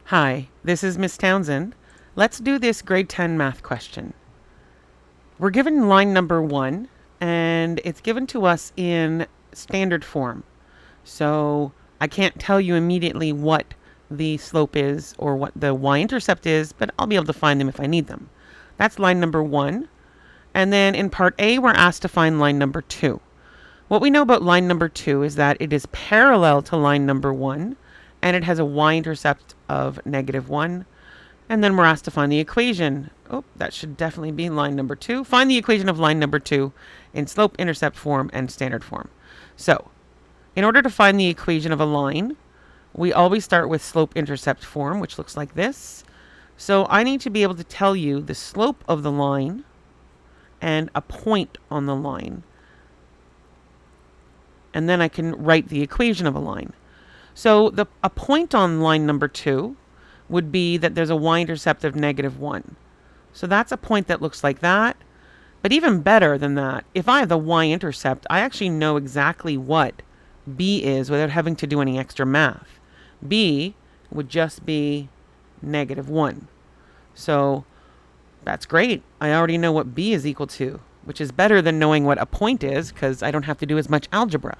Hi, this is Miss Townsend. Let's do this grade 10 math question. We're given line number 1, and it's given to us in standard form. So I can't tell you immediately what the slope is or what the y-intercept is, but I'll be able to find them if I need them. That's line number 1. And then in part A, we're asked to find line number 2. What we know about line number 2 is that it is parallel to line number 1, and it has a y-intercept of -1. And then we're asked to find the equation. Oh, that should definitely be line number 2. Find the equation of line number 2 in slope-intercept form and standard form. So, in order to find the equation of a line, we always start with slope-intercept form, which looks like this. So I need to be able to tell you the slope of the line and a point on the line. And then I can write the equation of a line. So a point on line number 2 would be that there's a y-intercept of -1. So that's a point that looks like that. But even better than that, if I have the y-intercept, I actually know exactly what b is without having to do any extra math. B would just be -1. So that's great. I already know what b is equal to, which is better than knowing what a point is because I don't have to do as much algebra.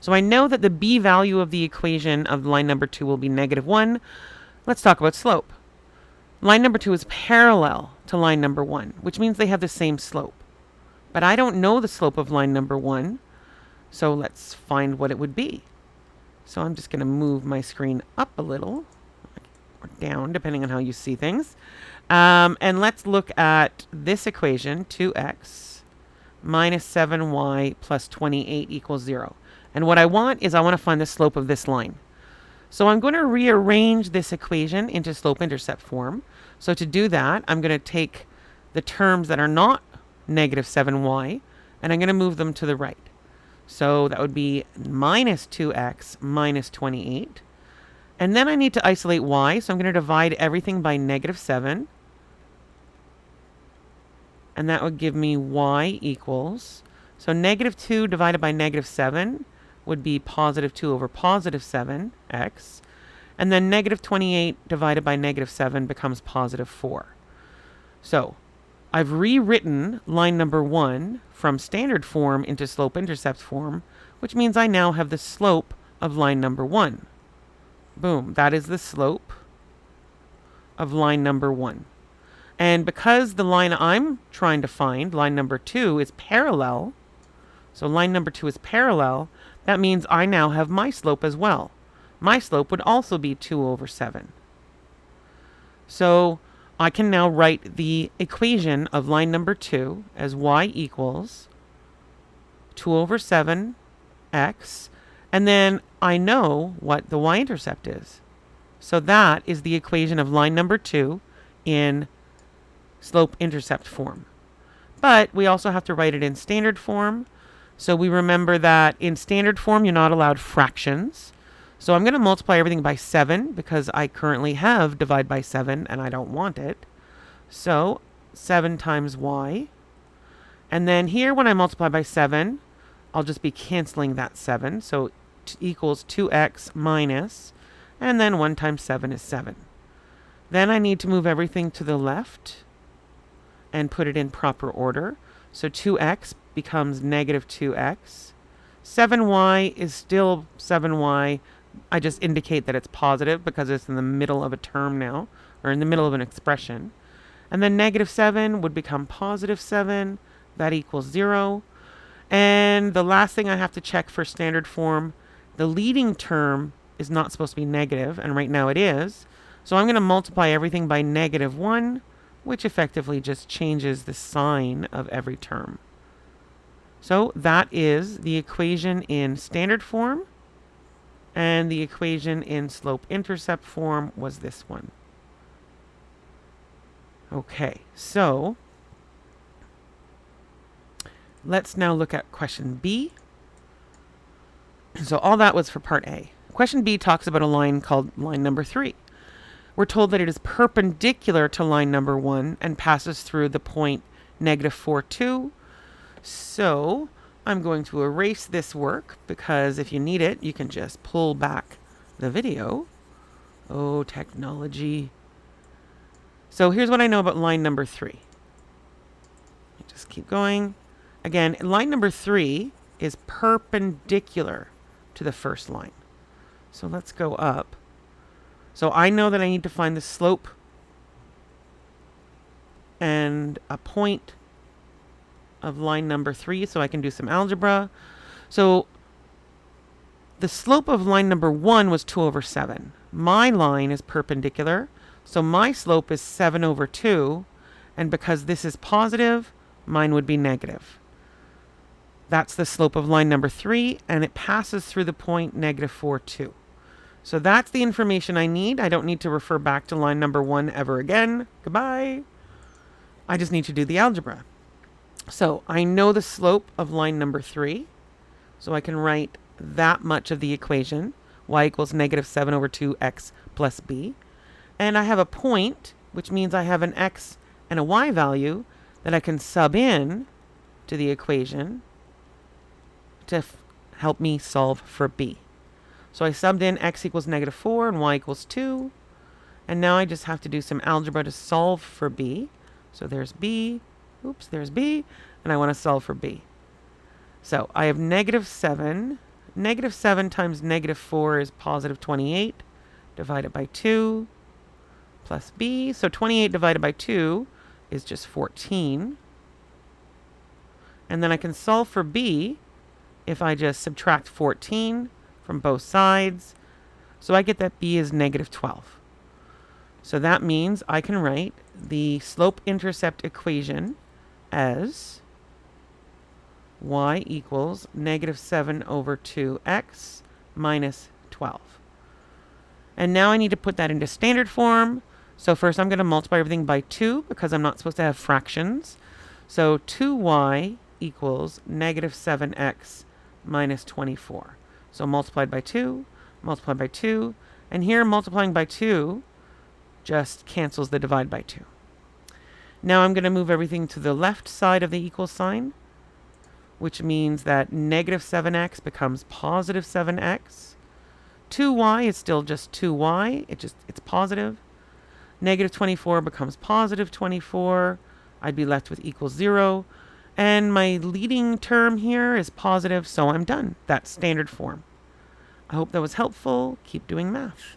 So I know that the b value of the equation of line number 2 will be -1. Let's talk about slope. Line number 2 is parallel to line number 1, which means they have the same slope. But I don't know the slope of line number 1, so let's find what it would be. So I'm just going to move my screen up a little, or down, depending on how you see things. And let's look at this equation, 2x minus 7y plus 28 equals 0. And what I want is I want to find the slope of this line. So I'm going to rearrange this equation into slope-intercept form. So to do that, I'm going to take the terms that are not -7y, and I'm going to move them to the right. So that would be minus 2x minus 28. And then I need to isolate y, so I'm going to divide everything by -7. And that would give me y equals, so -2 divided by -7 would be +2 over +7x. And then -28 divided by -7 becomes +4. So I've rewritten line number 1 from standard form into slope-intercept form, which means I now have the slope of line number 1. Boom, that is the slope of line number 1. And because the line I'm trying to find, line number 2, is parallel, so line number 2 is parallel, that means I now have my slope as well. My slope would also be 2 over 7. So I can now write the equation of line number 2 as y equals 2 over 7x, and then I know what the y-intercept is. So that is the equation of line number 2 in slope-intercept form. But we also have to write it in standard form. So we remember that in standard form, you're not allowed fractions. So I'm going to multiply everything by 7 because I currently have divide by 7 and I don't want it. So 7 times y. And then here when I multiply by 7, I'll just be canceling that 7. So it equals 2x minus, and then 1 times 7 is 7. Then I need to move everything to the left and put it in proper order. So 2x becomes -2x. 7y is still 7y. I just indicate that it's positive because it's in the middle of a term now, or in the middle of an expression. And then -7 would become +7. That equals 0. And the last thing I have to check for standard form, the leading term is not supposed to be negative, and right now it is. So I'm going to multiply everything by -1, which effectively just changes the sign of every term. So that is the equation in standard form, and the equation in slope-intercept form was this one. Okay, so let's now look at question B. So all that was for part A. Question B talks about a line called line number 3. We're told that it is perpendicular to line number 1 and passes through the point -4, 2. So I'm going to erase this work because if you need it, you can just pull back the video Oh, technology. So here's what I know about line number 3. Just keep going. Again, line number 3 is perpendicular to the first line. So let's go up. So I know that I need to find the slope and a point of line number 3 so I can do some algebra. So the slope of line number 1 was 2 over 7. My line is perpendicular, so my slope is 7 over 2, and because this is positive, mine would be negative. That's the slope of line number 3, and it passes through the point negative 4, 2. So that's the information I need. I don't need to refer back to line number 1 ever again. Goodbye. I just need to do the algebra. So I know the slope of line number 3, so I can write that much of the equation, y equals negative 7 over 2x plus b. And I have a point, which means I have an x and a y value that I can sub in to the equation to help me solve for b. So I subbed in x equals negative 4 and y equals 2. And now I just have to do some algebra to solve for b. So there's b. Oops, there's b. And I want to solve for b. So I have negative 7. Negative 7 times negative 4 is positive 28. Divided by 2 plus b. So 28 divided by 2 is just 14. And then I can solve for b if I just subtract 14 from both sides. So I get that b is negative 12. So that means I can write the slope-intercept equation as y equals negative 7 over 2x minus 12. And now I need to put that into standard form. So first I'm going to multiply everything by 2 because I'm not supposed to have fractions. So 2y equals negative 7x minus 24. So multiplied by 2, and here multiplying by 2 just cancels the divide by 2. Now I'm going to move everything to the left side of the equal sign, which means that negative 7x becomes positive 7x. 2y is still just 2y, it's positive. Negative 24 becomes positive 24. I'd be left with equals 0. And my leading term here is positive, so I'm done. That's standard form. I hope that was helpful. Keep doing math.